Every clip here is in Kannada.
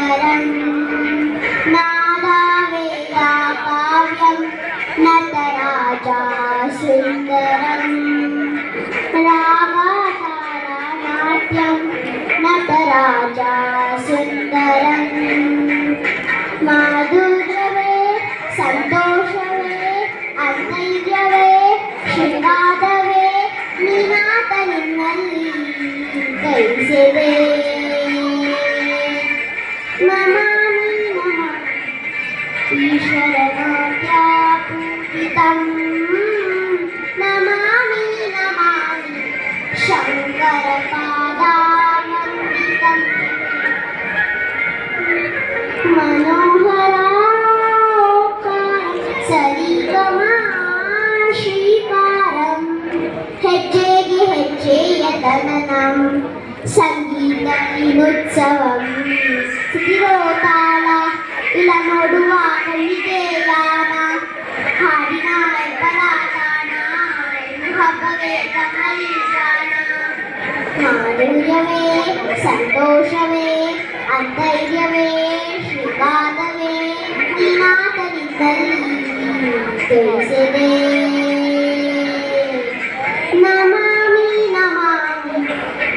सुन्दरं नादावेदा काव्यं नटराजा सुन्दरं रागातारानाट्यं नटराजा सुन्दरं माधुर्यवे ಸಂತೋಷವೇ ಅನೈರ್ಯವೇ ಶೃಂಗಾರವೇ ನೀನಾತ ನಿನ್ನಲ್ಲಿ ಕೈಸಿದೆ ನಮಾಮಿ ನಮಾಮಿ ಈಶ್ವರನಾಟ್ಯ ಪೂಜಿತಂ ನಮಾಮಿ ನಮಾಮಿ ಶಂಕರ ಪಾದಾವಂದಿತಂ ಮನೋಹರ ಶ್ರೀಕಾರಂ ಹೆಜ್ಜೆಗೆ ಹೆಜ್ಜೆಯ ತನನಂ ಸಂಗೀತ ಇನ್ನುತ್ಸವಂ ಸಿಗಿರೋ ತಾಳ ಇಲ್ಲ ನೋಡುವ ಕಣ್ಣಿಗೆ ಯಾನ ಹಾಡಿನ ಬಲಾದಾನ ಹಬ್ಬವೇ ಗಮನಿಸಾನ ಮಾಧುರ್ಯವೇ ಸಂತೋಷವೇ ಅಂತೈರ್ಯವೇ ಶ್ರೀಕಾರವೇ ನೀನಾತನಿದ್ದಲ್ಲಿ ತಿಳಿಸಿದೆ ನಮಾಮಿ ನಮಾಮಿ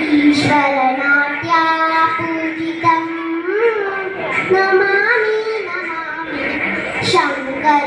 ಈಶ್ವರನಾಟ್ಯ ಪೂಜಿತಂ ನಮಾಮಿ ನಮಾಮಿ ಶಂಕರ